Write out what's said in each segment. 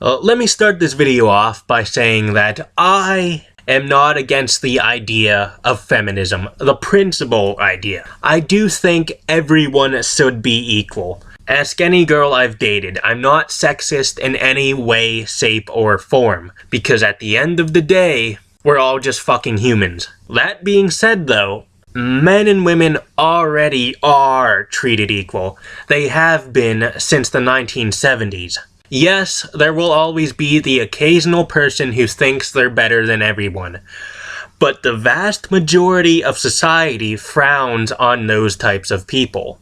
Let me start this video off by saying that I am not against the idea of feminism, the principal idea. I do think everyone should be equal. Ask any girl I've dated. I'm not sexist in any way, shape, or form, because at the end of the day, we're all just fucking humans. That being said though, men and women already are treated equal. They have been since the 1970s. Yes, there will always be the occasional person who thinks they're better than everyone, but the vast majority of society frowns on those types of people.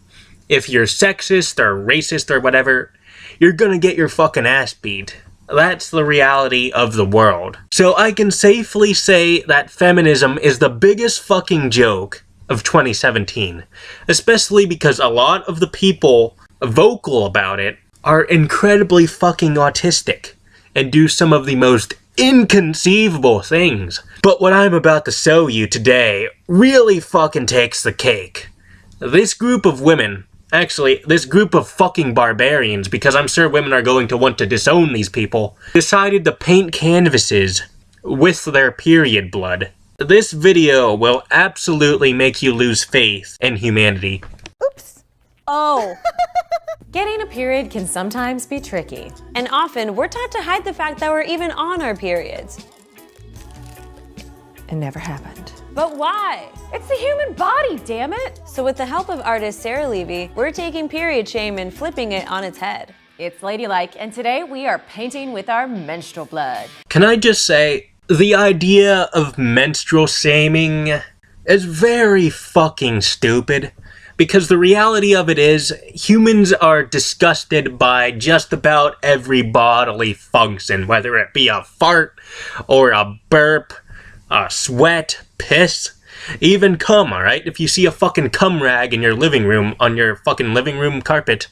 If you're sexist or racist or whatever, you're gonna get your fucking ass beat. That's the reality of the world. So I can safely say that feminism is the biggest fucking joke of 2017, especially because a lot of the people vocal about it are incredibly fucking autistic and do some of the most inconceivable things. But what I'm about to show you today really fucking takes the cake. This group of women, actually, this group of fucking barbarians, because I'm sure women are going to want to disown these people, decided to paint canvases with their period blood. This video will absolutely make you lose faith in humanity. Oops. Oh. Getting a period can sometimes be tricky. And often, we're taught to hide the fact that we're even on our periods. It never happened. But why? It's the human body, damn it! So with the help of artist Sarah Levy, we're taking period shame and flipping it on its head. It's Ladylike, and today we are painting with our menstrual blood. Can I just say, the idea of menstrual shaming is very fucking stupid. Because the reality of it is, humans are disgusted by just about every bodily function, whether it be a fart, or a burp, a sweat, piss, even cum, alright? If you see a fucking cum rag in your living room, on your fucking living room carpet,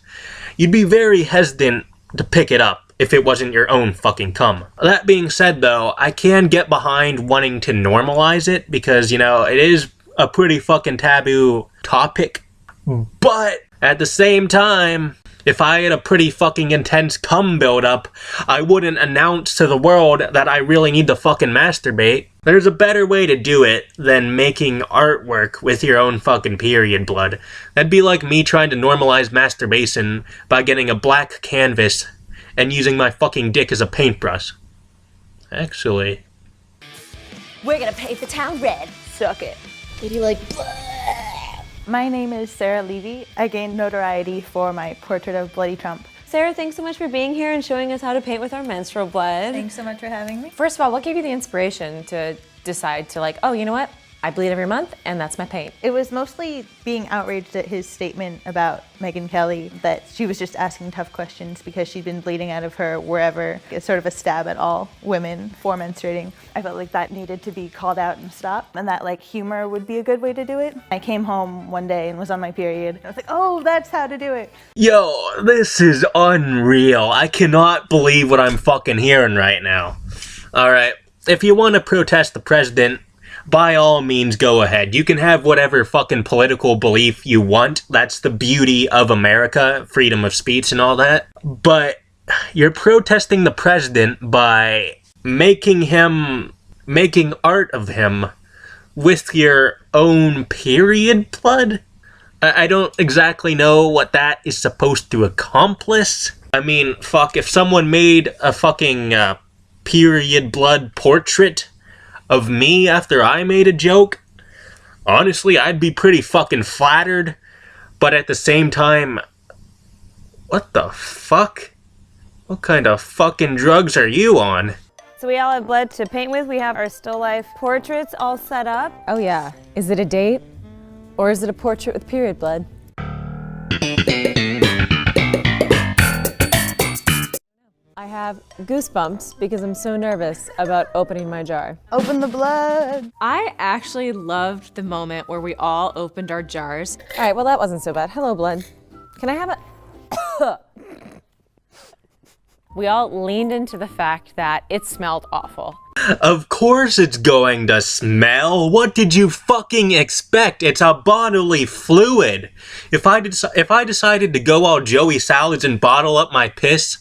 you'd be very hesitant to pick it up if it wasn't your own fucking cum. That being said though, I can get behind wanting to normalize it, because, you know, it is a pretty fucking taboo topic. But at the same time, if I had a pretty fucking intense cum buildup, I wouldn't announce to the world that I really need to fucking masturbate. There's a better way to do it than making artwork with your own fucking period blood. That'd be like me trying to normalize masturbation by getting a black canvas and using my fucking dick as a paintbrush. Actually. We're gonna paint the town red. Suck it. Ladylike. My name is Sarah Levy. I gained notoriety for my portrait of Bloody Trump. Sarah, thanks so much for being here and showing us how to paint with our menstrual blood. Thanks so much for having me. First of all, what gave you the inspiration to decide to like, oh, you know what? I bleed every month and that's my paint. It was mostly being outraged at his statement about Megyn Kelly, that she was just asking tough questions because she'd been bleeding out of her wherever. It's sort of a stab at all women for menstruating. I felt like that needed to be called out and stopped, and that like humor would be a good way to do it. I came home one day and was on my period. I was like, oh, that's how to do it. Yo, this is unreal. I cannot believe what I'm fucking hearing right now. Alright, if you want to protest the president, by all means, go ahead. You can have whatever fucking political belief you want. That's the beauty of America, freedom of speech and all that. But you're protesting the president by making art of him with your own period blood? I don't exactly know what that is supposed to accomplish. I mean, fuck, if someone made a fucking period blood portrait of me after I made a joke, honestly, I'd be pretty fucking flattered. But at the same time, what the fuck? What kind of fucking drugs are you on? So we all have blood to paint with. We have our still life portraits all set up. Oh yeah. Is it a date? Or is it a portrait with period blood? I have goosebumps because I'm so nervous about opening my jar. Open the blood. I actually loved the moment where we all opened our jars. All right, well that wasn't so bad. Hello, blood. Can I have a... We all leaned into the fact that it smelled awful. Of course it's going to smell. What did you fucking expect? It's a bodily fluid. If I decided to go all Joey Salads and bottle up my piss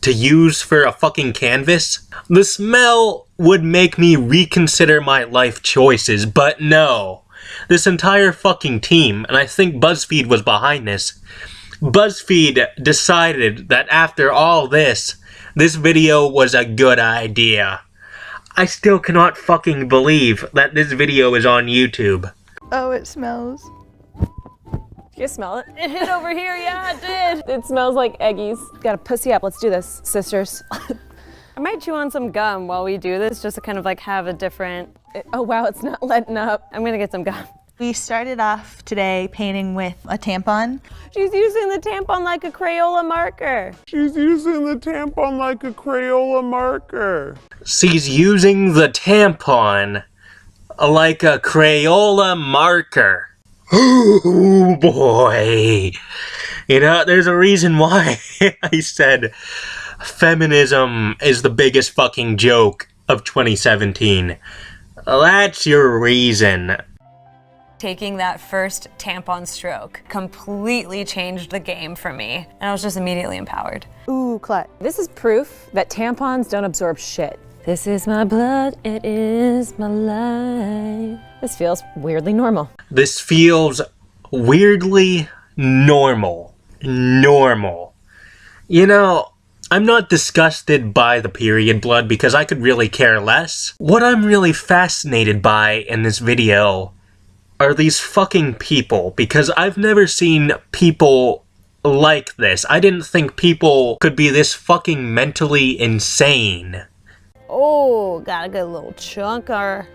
to use for a fucking canvas, the smell would make me reconsider my life choices, but no. This entire fucking team, and I think Buzzfeed was behind this, Buzzfeed decided that after all this video was a good idea. I still cannot fucking believe that this video is on YouTube. Oh, it smells. You smell it? It hit over here, yeah, it did. It smells like eggies. Gotta pussy up, let's do this, sisters. I might chew on some gum while we do this, just to kind of like have a different... Oh wow, it's not letting up. I'm gonna get some gum. We started off today painting with a tampon. She's using the tampon like a Crayola marker. She's using the tampon like a Crayola marker. Oh boy. You know, there's a reason why I said feminism is the biggest fucking joke of 2017. That's your reason. Taking that first tampon stroke completely changed the game for me, and I was just immediately empowered. Ooh, clut. This is proof that tampons don't absorb shit. This is my blood, it is my life. This feels weirdly normal. This feels weirdly normal. Normal. You know, I'm not disgusted by the period blood because I could really care less. What I'm really fascinated by in this video are these fucking people, because I've never seen people like this. I didn't think people could be this fucking mentally insane. Oh, got a good little chunker.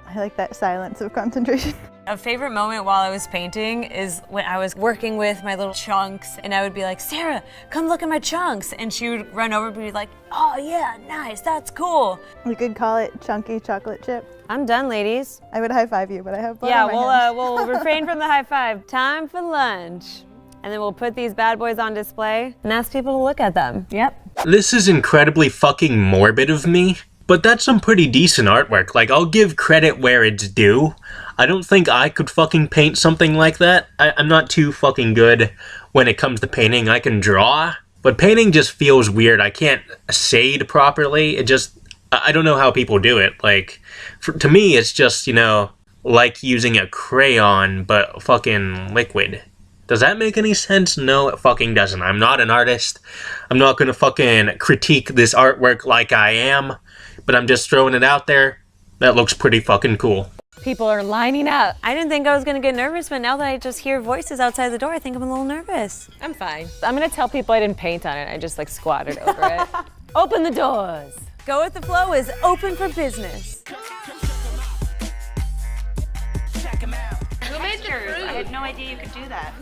I like that silence of concentration. A favorite moment while I was painting is when I was working with my little chunks, and I would be like, Sarah, come look at my chunks. And she would run over and be like, oh yeah, nice, that's cool. You could call it chunky chocolate chip. I'm done, ladies. I would high five you, but I have blood Yeah, on my hands. we'll refrain from the high five. Time for lunch. And then we'll put these bad boys on display and ask people to look at them. Yep. This is incredibly fucking morbid of me, but that's some pretty decent artwork. Like, I'll give credit where it's due. I don't think I could fucking paint something like that. I'm not too fucking good when it comes to painting. I can draw, but painting just feels weird. I can't shade properly. It just, I don't know how people do it. Like, to me, it's just, you know, like using a crayon, but fucking liquid. Does that make any sense? No, it fucking doesn't. I'm not an artist. I'm not gonna fucking critique this artwork like I am, but I'm just throwing it out there. That looks pretty fucking cool. People are lining up. I didn't think I was gonna get nervous, but now that I just hear voices outside the door, I think I'm a little nervous. I'm fine. I'm gonna tell people I didn't paint on it. I just like squatted over it. Open the doors. Go with the flow is open for business. Who made yours? I had no idea you could do that.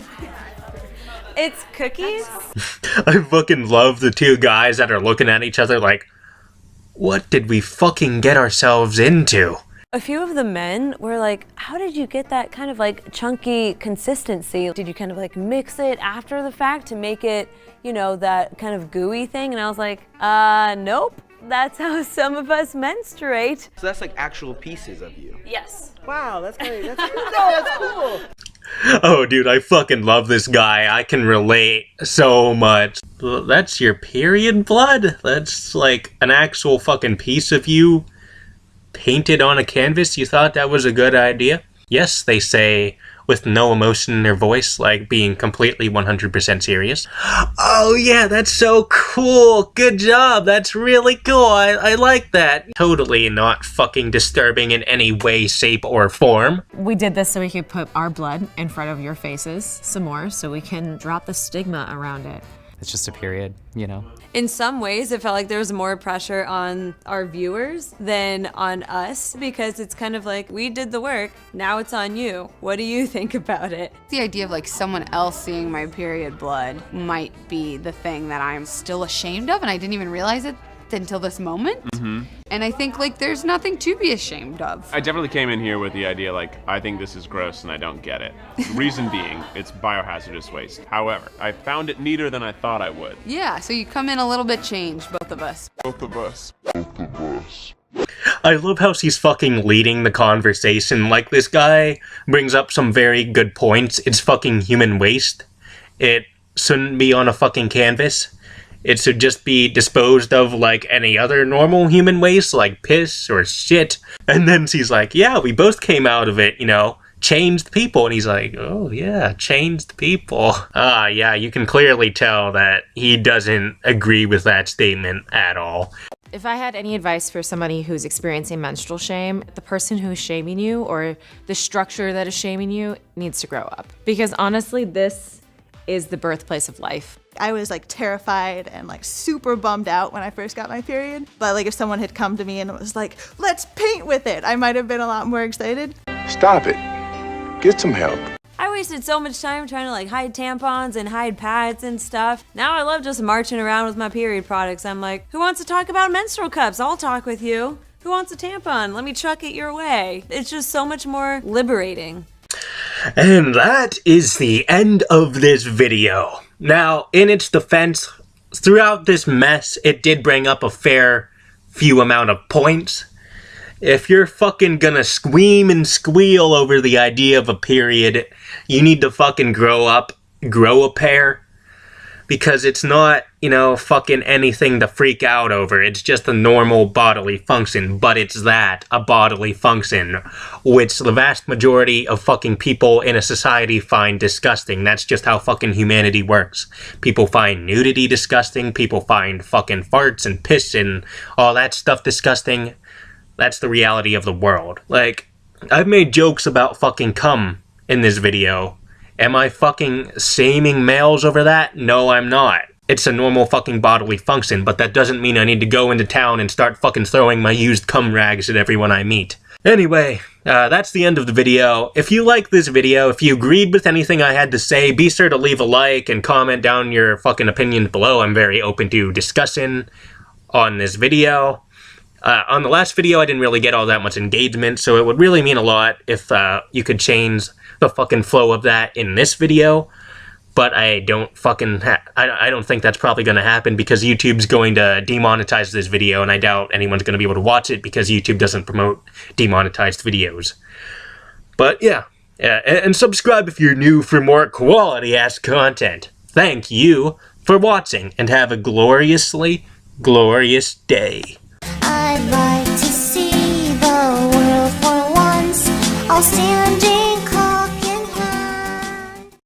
It's cookies. I fucking love the two guys that are looking at each other like, what did we fucking get ourselves into? A few of the men were like, how did you get that kind of like chunky consistency? Did you kind of like mix it after the fact to make it, you know, that kind of gooey thing? And I was like, nope. That's how some of us menstruate. So that's like actual pieces of you. Yes. Wow, that's great. That's cool. Oh, dude, I fucking love this guy. I can relate so much. That's your period blood? That's like an actual fucking piece of you painted on a canvas? You thought that was a good idea? Yes, they say, with no emotion in their voice, like being completely 100% serious. Oh yeah, that's so cool. Good job. That's really cool. I like that. Totally not fucking disturbing in any way, shape, or form. We did this so we could put our blood in front of your faces some more so we can drop the stigma around it. It's just a period, you know? In some ways, it felt like there was more pressure on our viewers than on us, because it's kind of like, we did the work, now it's on you. What do you think about it? The idea of like someone else seeing my period blood might be the thing that I'm still ashamed of, and I didn't even realize it birthed until this moment. And I think like there's nothing to be ashamed of. I definitely came in here with the idea like, I think this is gross and I don't get it. Reason being, it's biohazardous waste. However, I found it neater than I thought I would. Yeah, so you come in a little bit changed, both of us. I love how she's fucking leading the conversation. Like, this guy brings up some very good points. It's fucking human waste. It shouldn't be on a fucking canvas. It should just be disposed of like any other normal human waste, like piss or shit. And then she's like, yeah, we both came out of it, you know, changed people. And he's like, oh yeah, changed people. Yeah, you can clearly tell that he doesn't agree with that statement at all. If I had any advice for somebody who's experiencing menstrual shame, the person who's shaming you or the structure that is shaming you needs to grow up. Because honestly, this is the birthplace of life. I was like terrified and like super bummed out when I first got my period. But like if someone had come to me and was like, let's paint with it, I might have been a lot more excited. Stop it. Get some help. I wasted so much time trying to like hide tampons and hide pads and stuff. Now I love just marching around with my period products. I'm like, who wants to talk about menstrual cups? I'll talk with you. Who wants a tampon? Let me chuck it your way. It's just so much more liberating. And that is the end of this video. Now, in its defense, throughout this mess, it did bring up a fair few amount of points. If you're fucking gonna scream and squeal over the idea of a period, you need to fucking grow up, grow a pair. Because it's not, you know, fucking anything to freak out over. It's just a normal bodily function, but it's that, a bodily function, which the vast majority of fucking people in a society find disgusting. That's just how fucking humanity works. People find nudity disgusting, people find fucking farts and piss and all that stuff disgusting. That's the reality of the world. Like, I've made jokes about fucking cum in this video. Am I fucking shaming males over that? No, I'm not. It's a normal fucking bodily function, but that doesn't mean I need to go into town and start fucking throwing my used cum rags at everyone I meet. Anyway, that's the end of the video. If you like this video, if you agreed with anything I had to say, be sure to leave a like and comment down your fucking opinions below. I'm very open to discussion on this video. On the last video, I didn't really get all that much engagement, so it would really mean a lot if you could change the fucking flow of that in this video. But I don't fucking I don't think that's probably going to happen because YouTube's going to demonetize this video, and I doubt anyone's going to be able to watch it because YouTube doesn't promote demonetized videos. But yeah, and subscribe if you're new for more quality-ass content. Thank you for watching, and have a gloriously glorious day. I'd like to see the world for once. I'll stand